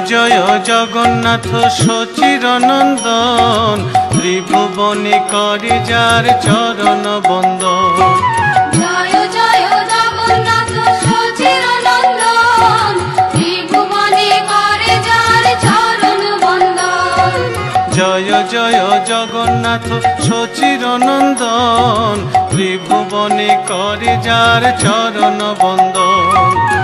জয় জগন্নাথ সচিরনন্দন, ত্রিভুবনে করে যার চরণ বন্দন। জয় জয় জগন্নাথ সচিরনন্দন, ত্রিভুবনে করে যার চরণ বন্দন। জয় জয় জগন্নাথ সচিরনন্দন, ত্রিভুবনে করে যার চরণ বন্দন।